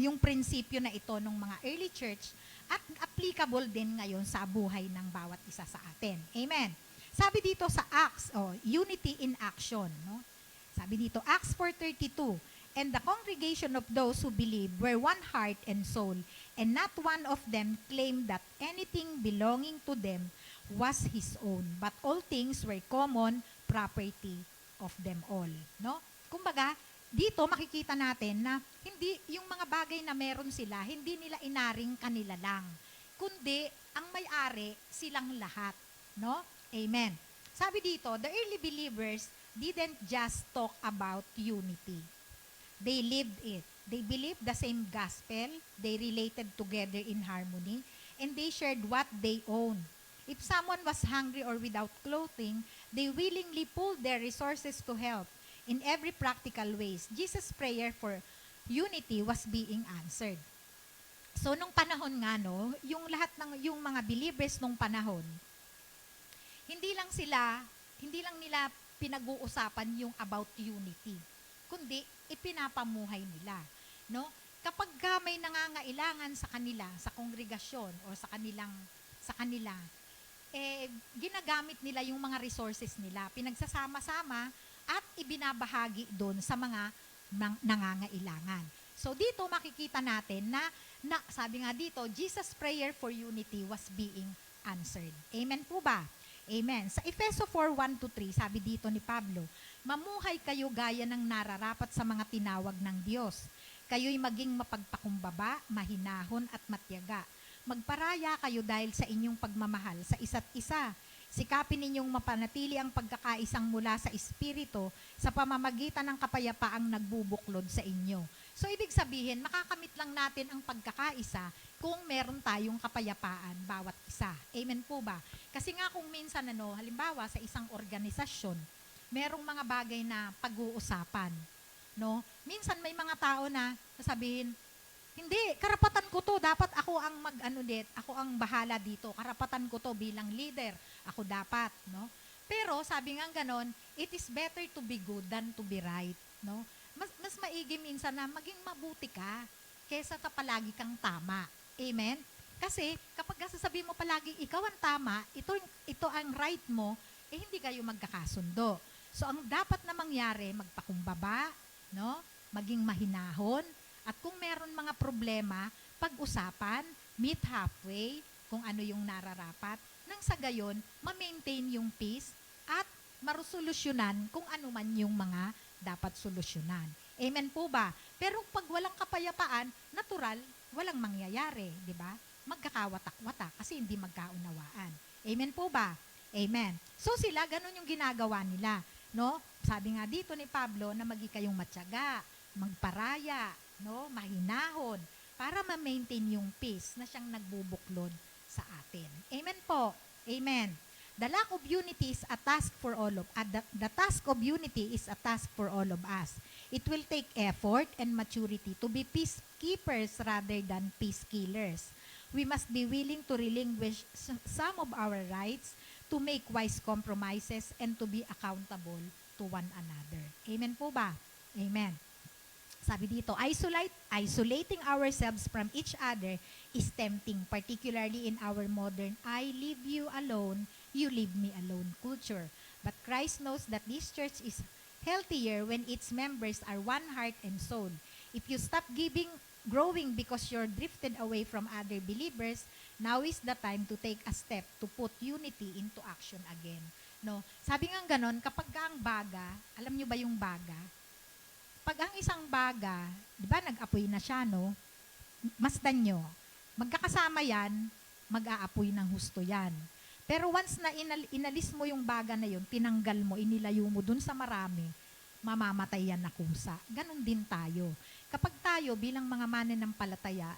yung prinsipyo na ito ng mga early church at applicable din ngayon sa buhay ng bawat isa sa atin? Amen. Sabi dito sa Acts, unity in action, no? Sabi dito, Acts 4:32, and the congregation of those who believed were one heart and soul, and not one of them claimed that anything belonging to them was his own, but all things were common property of them all. No? Kumbaga, dito makikita natin na hindi yung mga bagay na meron sila, hindi nila inaring kanila lang, kundi ang may-ari silang lahat. No? Amen. Sabi dito, the early believers didn't just talk about unity. They lived it. They believed the same gospel. They related together in harmony. And they shared what they owned. If someone was hungry or without clothing, they willingly pulled their resources to help in every practical ways. Jesus' prayer for unity was being answered. So, nung panahon nga, no, yung lahat ng, yung mga believers nung panahon, hindi lang nila pinag-uusapan yung about unity, kundi ipinapamuhay nila, no? Kapag may nangangailangan sa kanila, sa kongregasyon o sa kanila, ginagamit nila yung mga resources nila, pinagsasama-sama at ibinabahagi doon sa mga nangangailangan. So dito makikita natin na sabi nga dito, Jesus' prayer for unity was being answered. Amen po ba? Amen. Sa Efeso 4:1-3, sabi dito ni Pablo, mamuhay kayo gaya ng nararapat sa mga tinawag ng Diyos. Kayo'y maging mapagpakumbaba, mahinahon at matyaga. Magparaya kayo dahil sa inyong pagmamahal sa isa't isa. Sikapin ninyong mapanatili ang pagkakaisang mula sa Espiritu sa pamamagitan ng kapayapaang nagbubuklod sa inyo. So, ibig sabihin, makakamit lang natin ang pagkakaisa kung meron tayong kapayapaan bawat isa. Amen po ba? Kasi nga kung minsan, halimbawa sa isang organisasyon, merong mga bagay na pag-uusapan. No? Minsan may mga tao na sasabihin, hindi, karapatan ko to, dapat ako ang ako ang bahala dito, karapatan ko to bilang leader, ako dapat, no? Pero sabi nga ganon, it is better to be good than to be right, no? Mas maigi minsan na maging mabuti ka kaysa sa palagi kang tama. Amen? Kasi kapag sasabihin mo palagi ikaw ang tama, ito ang right mo, hindi kayo magkakasundo. So ang dapat na mangyari, magpakumbaba, no? Maging mahinahon. At kung meron mga problema, pag-usapan, meet halfway, kung ano yung nararapat, nang sa gayon, ma-maintain yung peace at marusolusyonan kung ano man yung mga dapat solusyonan. Amen po ba? Pero pag walang kapayapaan, natural, walang mangyayari, di ba? Magkakawatak-watak kasi hindi magkaunawaan. Amen po ba? Amen. So sila, ganun yung ginagawa nila. no? Sabi nga dito ni Pablo na magi kayong matyaga, magparaya, no? Mahinahon, para ma-maintain yung peace na siyang nagbubuklod sa atin. Amen po. Amen. The lack of unity is a task for all of the task of unity is a task for all of us. It will take effort and maturity to be peacekeepers rather than peace killers. We must be willing to relinquish some of our rights, to make wise compromises, and to be accountable to one another. Amen po ba? Amen. Sabi dito, isolating ourselves from each other is tempting, particularly in our modern I leave you alone, you leave me alone culture. But Christ knows that this church is healthier when its members are one heart and soul. If you stop growing because you're drifted away from other believers, now is the time to take a step to put unity into action again. No? Sabi nga ganon, kapag ang baga, alam nyo ba yung baga? Pag ang isang baga, di ba nag-apoy na siya, no? Masdan nyo, magkakasama yan, mag-aapoy ng husto yan. Pero once na inalis mo yung baga na yun, tinanggal mo, inilayo mo dun sa marami, mamamatay yan na kusa. Ganon din tayo. Kapag tayo bilang mga mananampalataya,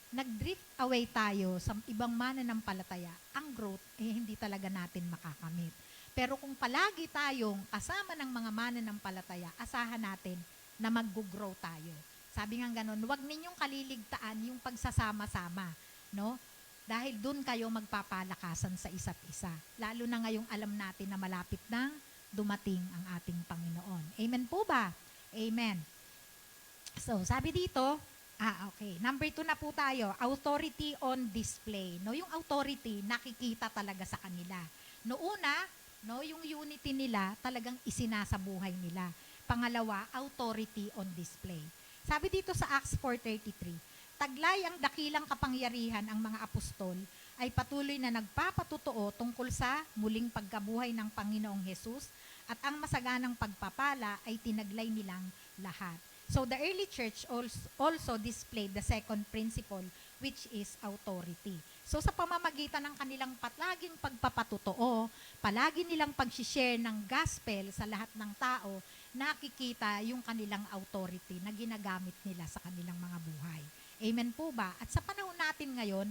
nag-drift away tayo sa ibang mananampalataya, ang growth, hindi talaga natin makakamit. Pero kung palagi tayong kasama ng mga mananampalataya, asahan natin na mag-grow tayo. Sabi nga ganon, huwag ninyong kaliligtaan yung pagsasama-sama, no? Dahil dun kayo magpapalakasan sa isa't isa. Lalo na ngayong alam natin na malapit nang dumating ang ating Panginoon. Amen po ba? Amen. So, sabi dito, okay. Number 2 na po tayo, authority on display. No, yung authority, nakikita talaga sa kanila. Noona, no, yung unity nila, talagang isinasabuhay nila. Pangalawa, authority on display. Sabi dito sa Acts 4:33, taglay ang dakilang kapangyarihan ang mga apostol ay patuloy na nagpapatutuo tungkol sa muling pagkabuhay ng Panginoong Hesus at ang masaganang pagpapala ay tinaglay nilang lahat. So the early church also displayed the second principle, which is authority. So sa pamamagitan ng kanilang palaging pagpapatutuo, palagi nilang pag-share ng gospel sa lahat ng tao, nakikita yung kanilang authority na ginagamit nila sa kanilang mga buhay. Amen po ba? At sa panahon natin ngayon,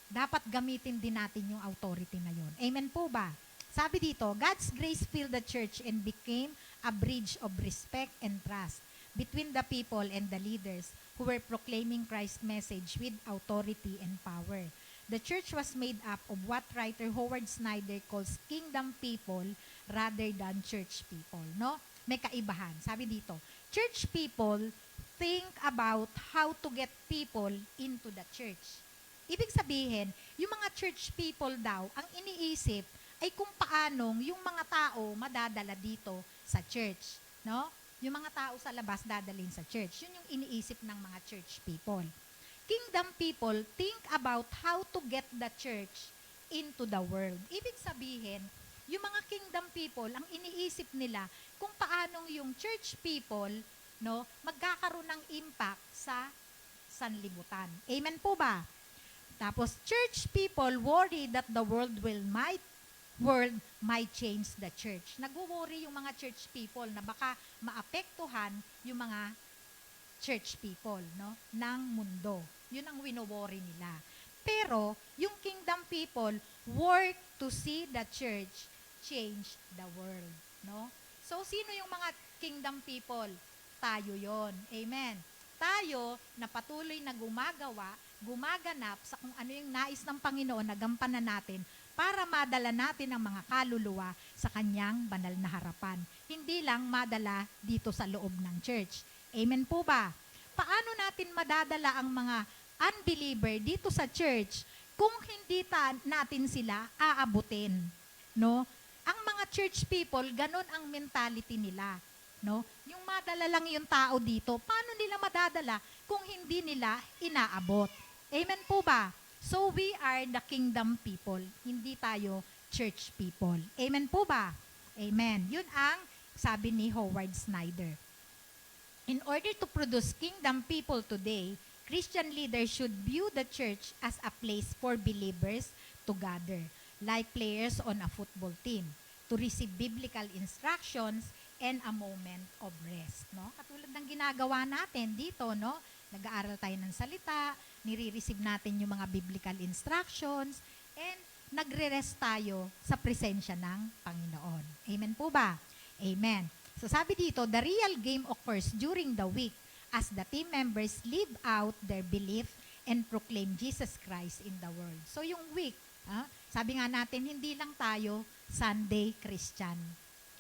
dapat gamitin din natin yung authority na yun. Amen po ba? Sabi dito, God's grace filled the church and became a bridge of respect and trust between the people and the leaders who were proclaiming Christ's message with authority and power. The church was made up of what writer Howard Snyder calls kingdom people rather than church people. No? May kaibahan. Sabi dito, church people think about how to get people into the church. Ibig sabihin, yung mga church people daw, ang iniisip ay kung paanong yung mga tao madadala dito sa church. No? Yung mga tao sa labas dadalhin sa church. Yun yung iniisip ng mga church people. Kingdom people think about how to get the church into the world. Ibig sabihin, yung mga kingdom people, ang iniisip nila kung paanong yung church people, no, magkakaroon ng impact sa sanlibutan. Amen po ba? Tapos, church people worry that the world might change the church. Nag-worry yung mga church people na baka maapektuhan yung mga church people, no, ng mundo. Yun ang wino-worry nila. Pero, yung kingdom people work to see the church change the world, no? So, sino yung mga kingdom people? Tayo yon. Amen. Tayo na patuloy na gumaganap sa kung ano yung nais ng Panginoon na gampanan natin para madala natin ang mga kaluluwa sa kanyang banal na harapan. Hindi lang madala dito sa loob ng church. Amen po ba? Paano natin madadala ang mga unbeliever dito sa church kung hindi natin sila aabutin? No? Ang mga church people, ganun ang mentality nila. No? Yung madala lang yung tao dito, paano nila madadala kung hindi nila inaabot? Amen po ba? So we are the kingdom people, hindi tayo church people. Amen po ba? Amen. Yun ang sabi ni Howard Snyder. In order to produce kingdom people today, Christian leaders should view the church as a place for believers to gather, like players on a football team. to receive biblical instructions, and a moment of rest. No? Katulad ng ginagawa natin dito, no? Nag-aaral tayo ng salita, nire-receive natin yung mga biblical instructions, and nagre-rest tayo sa presensya ng Panginoon. Amen po ba? Amen. So sabi dito, the real game occurs during the week as the team members live out their belief and proclaim Jesus Christ in the world. So yung week, sabi nga natin, hindi lang tayo Sunday Christian.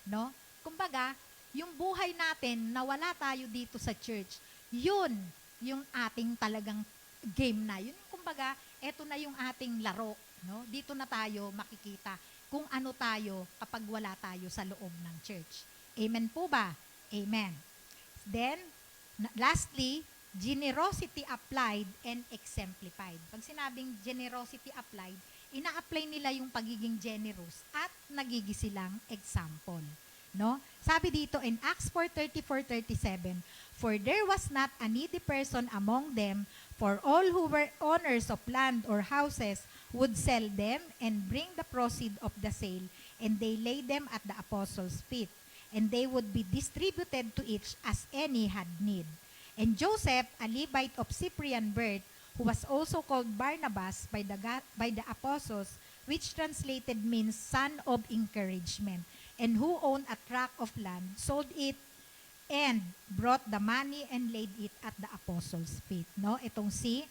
No? Kumbaga, yung buhay natin na wala tayo dito sa church, yun yung ating talagang game na. Yun, kumbaga, eto na yung ating laro. No? Dito na tayo makikita kung ano tayo kapag wala tayo sa loob ng church. Amen po ba? Amen. Then, lastly, generosity applied and exemplified. Pag sinabing generosity applied, ina-apply nila yung pagiging generous at nagigi silang example. No? Sabi dito in Acts 4:34-37, for there was not a needy person among them, for all who were owners of land or houses would sell them and bring the proceed of the sale, and they laid them at the apostles' feet, and they would be distributed to each as any had need. And Joseph, a Levite of Cyprian birth, who was also called Barnabas by the apostles, which translated means son of encouragement, and who owned a tract of land, sold it and brought the money and laid it at the apostles' feet. No, itong si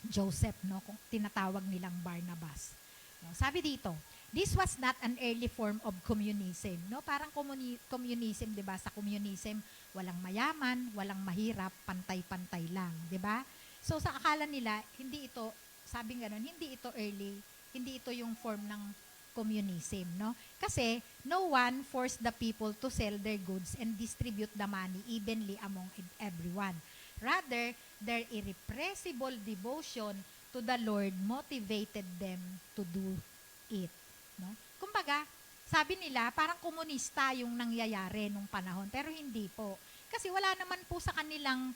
Joseph, no, kung tinatawag nilang Barnabas. No, sabi dito, this was not an early form of communism. No, parang communism, 'di ba? Sa communism, walang mayaman, walang mahirap, pantay-pantay lang, 'di ba? So sa akala nila, hindi ito, sabing gano'n, hindi ito early, hindi ito yung form ng communism, no? Kasi no one forced the people to sell their goods and distribute the money evenly among everyone. Rather, their irrepressible devotion to the Lord motivated them to do it, no? Kumbaga, sabi nila, parang komunista yung nangyayari nung panahon, pero hindi po. Kasi wala naman po sa kanilang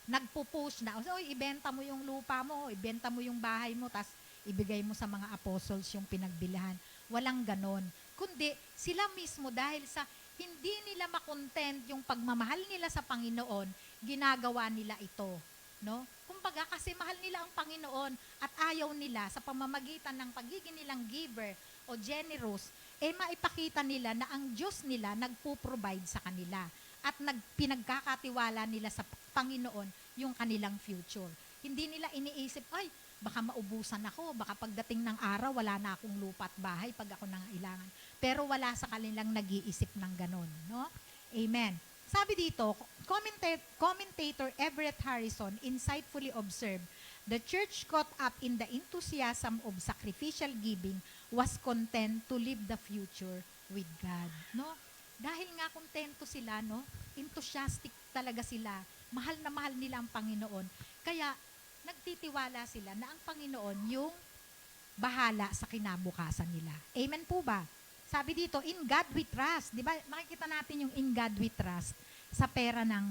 nagpo-push na, so, ibenta mo yung lupa mo, ibenta mo yung bahay mo, tas ibigay mo sa mga apostles yung pinagbilihan. Walang ganon. Kundi, sila mismo dahil sa hindi nila makontent yung pagmamahal nila sa Panginoon, ginagawa nila ito. No? Kumbaga, kasi mahal nila ang Panginoon at ayaw nila sa pamamagitan ng pagiging nilang giver o generous, maipakita nila na ang Diyos nila nagpo-provide sa kanila at pinagkakatiwala nila sa Panginoon yung kanilang future. Hindi nila iniisip, ay, baka maubusan ako, baka pagdating ng araw, wala na akong lupa at bahay pag ako nangailangan. Pero wala sa kanilang nag-iisip ng ganon. No? Amen. Sabi dito, commentator Everett Harrison insightfully observed, the church caught up in the enthusiasm of sacrificial giving was content to live the future with God. No? Dahil nga kontento sila, no? Enthusiastic talaga sila. Mahal na mahal nila ang Panginoon. Kaya, nagtitiwala sila na ang Panginoon yung bahala sa kinabukasan nila. Amen po ba? Sabi dito, in God we trust. Di ba? Makikita natin yung in God we trust sa pera ng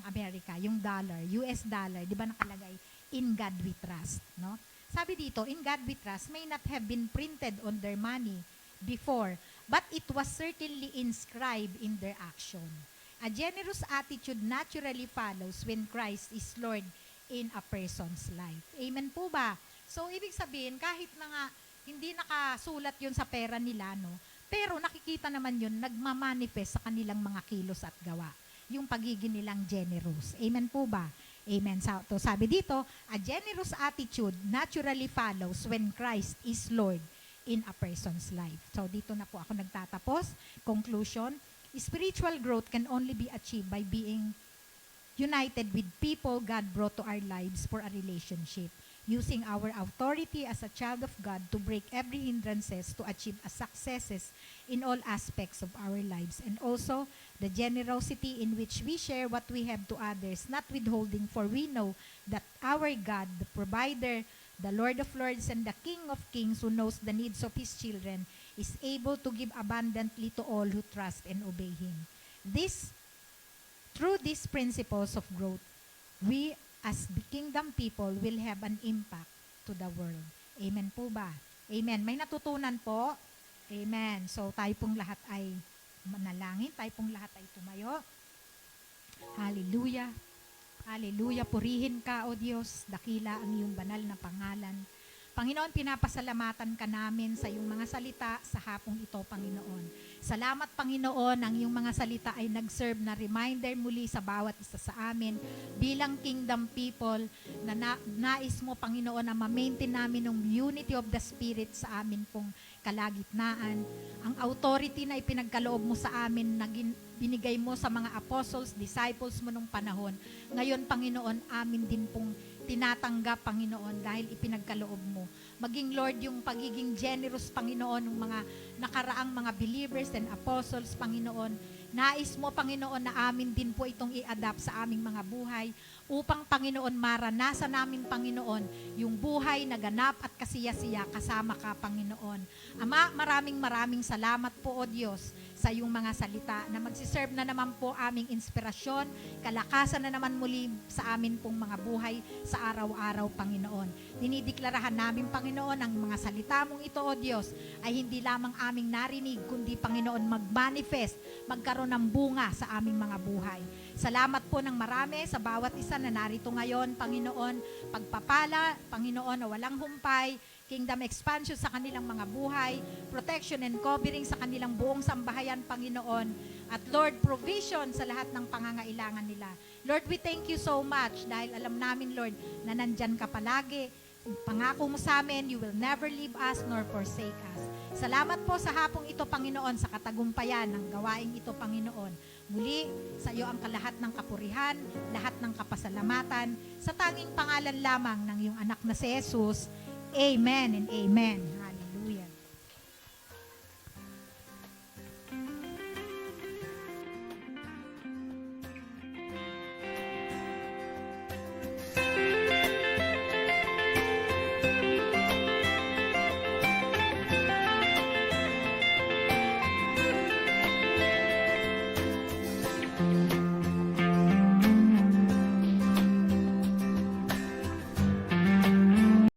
Amerika, yung dollar, US dollar. Di ba nakalagay, in God we trust. No? Sabi dito, in God we trust may not have been printed on their money before, but it was certainly inscribed in their action. A generous attitude naturally follows when Christ is Lord in a person's life. Amen po ba? So, ibig sabihin, kahit na nga hindi nakasulat yun sa pera nila, no? Pero nakikita naman yun, nagmamanifest sa kanilang mga kilos at gawa. Yung pagiging nilang generous. Amen po ba? Amen. So, sabi dito, a generous attitude naturally follows when Christ is Lord in a person's life. So, dito na po ako nagtatapos. Conclusion, spiritual growth can only be achieved by being united with people God brought to our lives for a relationship, using our authority as a child of God to break every hindrances to achieve successes in all aspects of our lives, and also the generosity in which we share what we have to others, not withholding, for we know that our God, the provider, the Lord of Lords, and the King of Kings, who knows the needs of His children, is able to give abundantly to all who trust and obey Him. Through these principles of growth, we as the kingdom people will have an impact to the world. Amen po ba? Amen. May natutunan po? Amen. So tayo pong lahat ay manalangin, tayo pong lahat ay tumayo. Hallelujah. Hallelujah. Purihin ka, O Diyos. Dakila ang iyong banal na pangalan. Panginoon, pinapasalamatan ka namin sa iyong mga salita sa hapong ito, Panginoon. Salamat, Panginoon, ang iyong mga salita ay nag-serve na reminder muli sa bawat isa sa amin bilang kingdom people na nais mo, Panginoon, na ma-maintain namin ng unity of the Spirit sa amin pong kalagitnaan. Ang authority na ipinagkaloob mo sa amin na binigay mo sa mga apostles, disciples mo nung panahon. Ngayon, Panginoon, amin din pong tinatanggap, Panginoon, dahil ipinagkaloob mo. Maging, Lord, yung pagiging generous, Panginoon, ng mga nakaraang mga believers and apostles, Panginoon. Nais mo, Panginoon, na amin din po itong i-adapt sa aming mga buhay upang, Panginoon, maranasan namin, Panginoon, yung buhay na ganap at kasiyasiya kasama ka, Panginoon. Ama, maraming salamat po, O Diyos, sa iyong mga salita na magsiserve na naman po aming inspirasyon, kalakasan na naman muli sa amin pong mga buhay sa araw-araw, Panginoon. Dinideklarahan namin, Panginoon, ang mga salita mong ito, O Diyos, ay hindi lamang aming narinig, kundi, Panginoon, mag-manifest, magkaroon ng bunga sa aming mga buhay. Salamat po ng marami sa bawat isa na narito ngayon, Panginoon. Pagpapala, Panginoon, na walang humpay, kingdom expansion sa kanilang mga buhay, protection and covering sa kanilang buong sambahayan, Panginoon. At Lord, provision sa lahat ng pangangailangan nila. Lord, we thank you so much dahil alam namin, Lord, na nandyan ka palagi. Pangako mo sa amin, you will never leave us nor forsake us. Salamat po sa hapong ito, Panginoon, sa katagumpayan ng gawaing ito, Panginoon. Muli, sa iyo ang kalahat ng kapurihan, lahat ng kapasalamatan, sa tanging pangalan lamang ng iyong anak na si Jesus. Amen and amen.